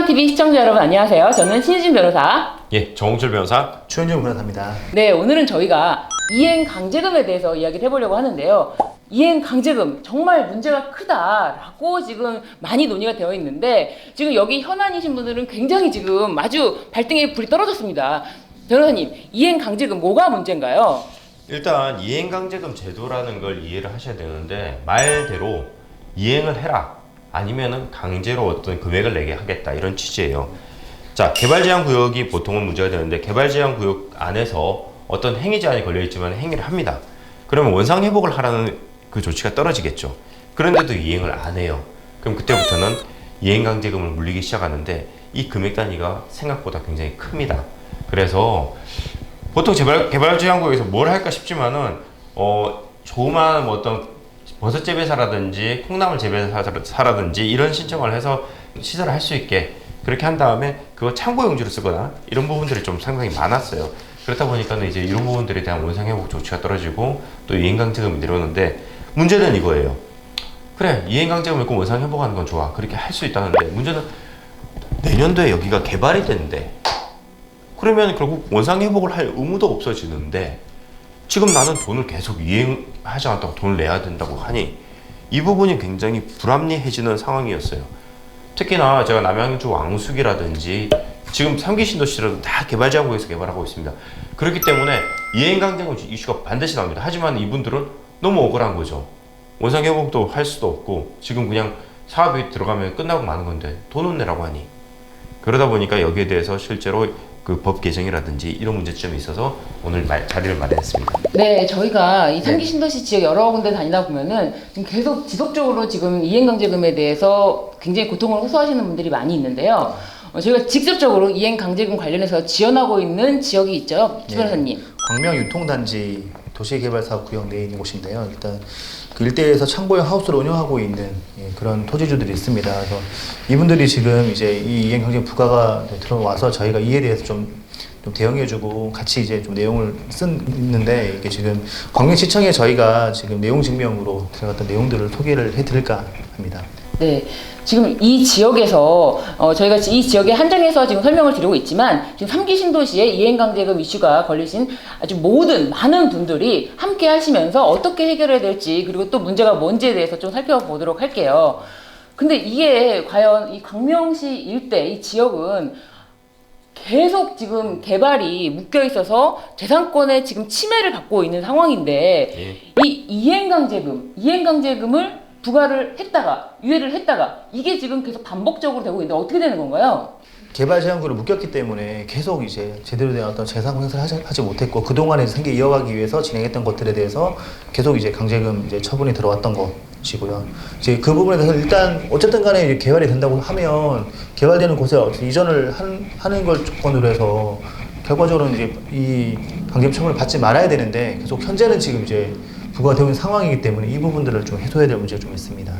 TV 시청자 여러분 안녕하세요. 저는 신유진 변호사. 예, 정홍철 변호사. 최현정 변호사입니다. 네, 오늘은 저희가 이행 강제금에 대해서 이야기를 해보려고 하는데요. 이행 강제금 정말 문제가 크다라고 지금 많이 논의가 되어 있는데 지금 여기 현안이신 분들은 굉장히 지금 아주 발등에 불이 떨어졌습니다. 변호사님, 이행 강제금 뭐가 문제인가요? 일단 이행강제금 제도라는 걸 이해를 하셔야 되는데 말대로 이행을 해라 아니면은 강제로 어떤 금액을 내게 하겠다 이런 취지예요. 자, 개발제한구역이 보통은 문제가 되는데 개발제한구역 안에서 어떤 행위 제한이 걸려 있지만 행위를 합니다. 그러면 원상회복을 하라는 그 조치가 떨어지겠죠. 그런데도 이행을 안 해요. 그럼 그때부터는 이행강제금을 물리기 시작하는데 이 금액 단위가 생각보다 굉장히 큽니다. 그래서 보통 개발제한구역에서 뭘 할까 싶지만은 조그마한 뭐 어떤 버섯 재배사라든지 콩나물 재배사라든지 이런 신청을 해서 시설을 할 수 있게 그렇게 한 다음에 그거 창고 용지로 쓰거나 이런 부분들이 좀 상당히 많았어요. 그렇다 보니까는 이제 이런 부분들에 대한 원상회복 조치가 떨어지고 또 이행강제금이 내려오는데 문제는 이거예요. 그래, 이행강제금 있고 원상회복하는 건 좋아. 그렇게 할 수 있다는데 문제는 내년도에 여기가 개발이 되는데 그러면 결국 원상회복을 할 의무도 없어지는데 지금 나는 돈을 계속 이행하지 않았다고 돈을 내야 된다고 하니 이 부분이 굉장히 불합리해지는 상황이었어요. 특히나 제가 남양주 왕숙이라든지 지금 3기 신도시라도 다 개발제한구역에서 개발하고 있습니다. 그렇기 때문에 이행강제금 이슈가 반드시 나옵니다. 하지만 이분들은 너무 억울한 거죠. 원상회복도 할 수도 없고 지금 그냥 사업이 들어가면 끝나고 마는 건데 돈은 내라고 하니 그러다 보니까 여기에 대해서 실제로 그 법 개정이라든지 이런 문제점이 있어서 오늘 자리를 마련했습니다. 네, 저희가 이 3기 신도시 지역 여러 군데 다니다 보면은 지금 계속 지속적으로 지금 이행강제금에 대해서 굉장히 고통을 호소하시는 분들이 많이 있는데요. 저희가 직접적으로 이행강제금 관련해서 지원하고 있는 지역이 있죠, 최 변호사님. 광명유통단지 도시개발사업구역 내에 있는 곳인데요. 일단 그 일대에서 창고형 하우스를 운영하고 있는 그런 토지주들이 있습니다. 그래서 이분들이 지금 이제 이 이행강제금 부과가 들어와서 저희가 이에 대해서 좀 대응해주고 같이 이제 좀 내용을 쓰는데 이게 지금 광명시청에 저희가 지금 내용 증명으로 들어갔던 내용들을 소개를 해드릴까 합니다. 네, 지금 이 지역에서 저희가 이 지역에 한정해서 지금 설명을 드리고 있지만 지금 3기 신도시에 이행강제금 이슈가 걸리신 아주 많은 분들이 함께 하시면서 어떻게 해결해야 될지 그리고 또 문제가 뭔지에 대해서 좀 살펴보도록 할게요. 근데 이게 과연 이 광명시 일대 이 지역은 계속 지금 개발이 묶여 있어서 재산권에 지금 침해를 받고 있는 상황인데 이 이행강제금을 부과를 했다가 유예를 했다가 이게 지금 계속 반복적으로 되고 있는데 어떻게 되는 건가요? 개발 제한구를 묶였기 때문에 계속 이제 제대로 된 어떤 재산 행사를 하지 못했고 그동안에 생계 이어가기 위해서 진행했던 것들에 대해서 계속 이제 강제금 이제 처분이 들어왔던 것이고요. 이제 그 부분에 대해서 일단 어쨌든 간에 이제 개발이 된다고 하면 개발되는 곳에 이전을 하는 걸 조건으로 해서 결과적으로는 이제 이 강제금 처분을 받지 말아야 되는데 계속 현재는 지금 이제 부과되어 있는 상황이기 때문에 이 부분들을 좀 해소해야 될 문제가 좀 있습니다.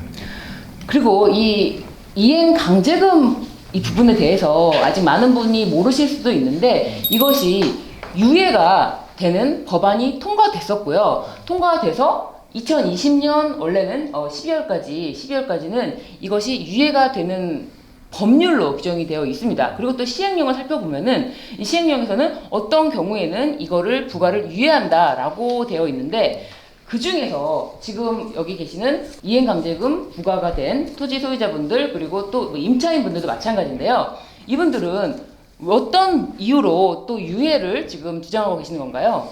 그리고 이 이행 강제금 이 부분에 대해서 아직 많은 분이 모르실 수도 있는데 이것이 유예가 되는 법안이 통과됐었고요. 통과돼서 2020년 원래는 12월까지는 이것이 유예가 되는 법률로 규정이 되어 있습니다. 그리고 또 시행령을 살펴보면은 이 시행령에서는 어떤 경우에는 이거를 부과를 유예한다라고 되어 있는데 그 중에서 지금 여기 계시는 이행강제금 부과가 된 토지 소유자분들 그리고 또 임차인분들도 마찬가지인데요. 이분들은 어떤 이유로 또 유예를 지금 주장하고 계시는 건가요?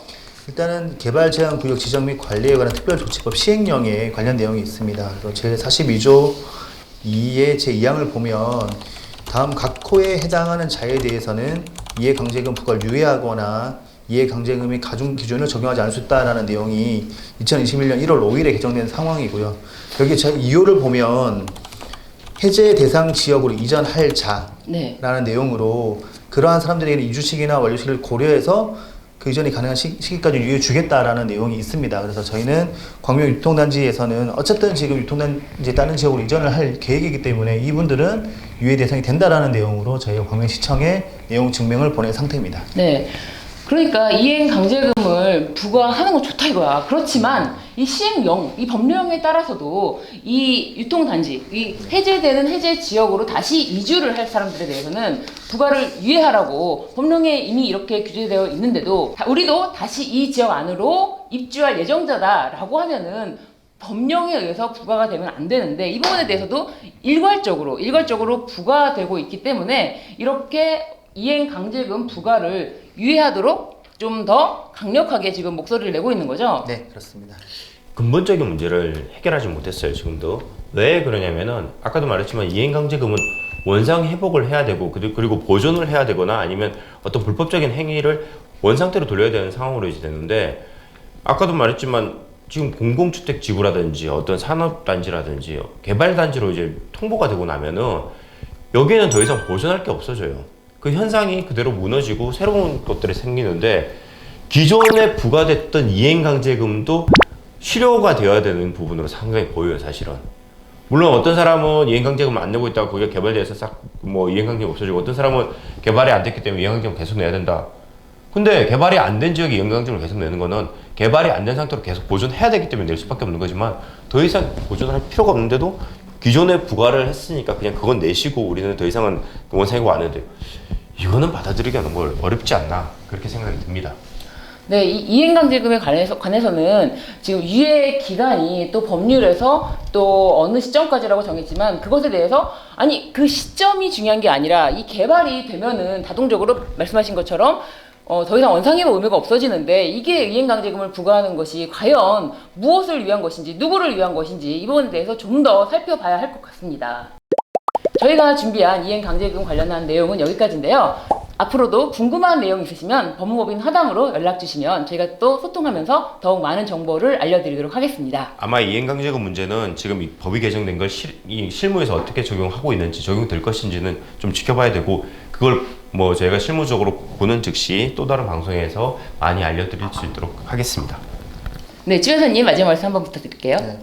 일단은 개발제한구역 지정 및 관리에 관한 특별조치법 시행령에 관련 내용이 있습니다. 그래서 제42조 2의 제2항을 보면 다음 각 호에 해당하는 자에 대해서는 이해강제금 부과를 유예하거나 이해강제금이 가중 기준을 적용하지 않을 수 있다라는 내용이 2021년 1월 5일에 개정된 상황이고요. 여기 제2호를 보면 해제 대상 지역으로 이전할 자라는 내용으로 그러한 사람들에게는 이주시기나 완료시기를 고려해서 그 이전이 가능한 시기까지 유예 주겠다라는 내용이 있습니다. 그래서 저희는 광명 유통단지에서는 어쨌든 지금 유통단지에 다른 지역으로 이전을 할 계획이기 때문에 이분들은 유예 대상이 된다라는 내용으로 저희가 광명시청에 내용 증명을 보낸 상태입니다. 네. 그러니까 이행 강제금을 부과하는 건 좋다 이거야. 그렇지만 이 시행령, 이 법령에 따라서도 이 유통단지, 이 해제되는 해제 지역으로 다시 이주를 할 사람들에 대해서는 부과를 유예하라고 법령에 이미 이렇게 규제되어 있는데도 우리도 다시 이 지역 안으로 입주할 예정자다라고 하면은 법령에 의해서 부과가 되면 안 되는데 이 부분에 대해서도 일괄적으로 부과되고 있기 때문에 이렇게 이행 강제금 부과를 유예하도록 좀 더 강력하게 지금 목소리를 내고 있는 거죠? 네, 그렇습니다. 근본적인 문제를 해결하지 못했어요. 지금도. 왜 그러냐면은 아까도 말했지만 이행강제금은 원상 회복을 해야 되고 그리고 보존을 해야 되거나 아니면 어떤 불법적인 행위를 원상태로 돌려야 되는 상황으로 이제 되는데, 아까도 말했지만 지금 공공주택 지구라든지 어떤 산업단지라든지 개발단지로 이제 통보가 되고 나면은 여기에는 더 이상 보존할 게 없어져요. 그 현상이 그대로 무너지고 새로운 것들이 생기는데, 기존에 부과됐던 이행강제금도 실효가 되어야 되는 부분으로 상당히 보여요, 사실은. 물론 어떤 사람은 이행강제금 안 내고 있다가 거기가 개발돼서 싹 뭐 이행강제금 없어지고, 어떤 사람은 개발이 안 됐기 때문에 이행강제금 계속 내야 된다. 근데 개발이 안 된 지역에 이행강제금을 계속 내는 거는 개발이 안 된 상태로 계속 보존해야 되기 때문에 낼 수밖에 없는 거지만, 더 이상 보존할 필요가 없는데도 기존에 부과를 했으니까 그냥 그건 내시고 우리는 더 이상은 원상회복 안 해도 돼요. 이거는 받아들이기 어렵지 않나, 그렇게 생각이 듭니다. 네, 이 이행강제금에 관해서는 지금 유예 기간이 또 법률에서 또 어느 시점까지라고 정했지만, 그것에 대해서 아니 그 시점이 중요한 게 아니라 이 개발이 되면은 자동적으로 말씀하신 것처럼 더 이상 원상회복 의무가 없어지는데, 이게 이행강제금을 부과하는 것이 과연 무엇을 위한 것인지 누구를 위한 것인지 이 부분에 대해서 좀 더 살펴봐야 할 것 같습니다. 저희가 준비한 이행강제금 관련한 내용은 여기까지인데요. 앞으로도 궁금한 내용 있으시면 법무법인 화담으로 연락 주시면 저희가 또 소통하면서 더욱 많은 정보를 알려드리도록 하겠습니다. 아마 이행강제금 문제는 지금 이 법이 개정된 걸 실무에서 어떻게 적용하고 있는지, 적용될 것인지는 좀 지켜봐야 되고, 그걸 뭐 저희가 실무적으로 보는 즉시 또 다른 방송에서 많이 알려드릴 수 있도록 하겠습니다. 네, 주 변호사님 마지막 말씀 한번 부탁드릴게요. 네.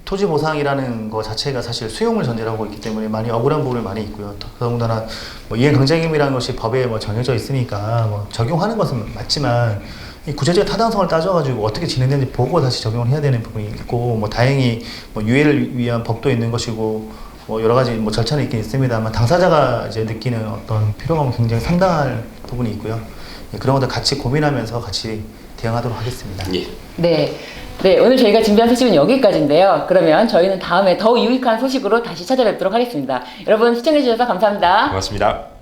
토지 보상이라는 거 자체가 사실 수용을 전제로 하고 있기 때문에 많이 억울한 부분이 많이 있고요. 더군다나 뭐 이행 강제금이라는 것이 법에 뭐 정해져 있으니까 뭐 적용하는 것은 맞지만, 이 구체적 타당성을 따져가지고 어떻게 진행되는지 보고 다시 적용을 해야 되는 부분이 있고, 뭐 다행히 뭐 유예를 위한 법도 있는 것이고 뭐 여러 가지 뭐 절차는 있긴 있습니다만, 당사자가 이제 느끼는 어떤 피로감은 굉장히 상당할 부분이 있고요. 그런 것들 같이 고민하면서 같이 대응하도록 하겠습니다. 예. 네, 오늘 저희가 준비한 소식은 여기까지인데요. 그러면 저희는 다음에 더 유익한 소식으로 다시 찾아뵙도록 하겠습니다. 여러분 시청해주셔서 감사합니다. 고맙습니다.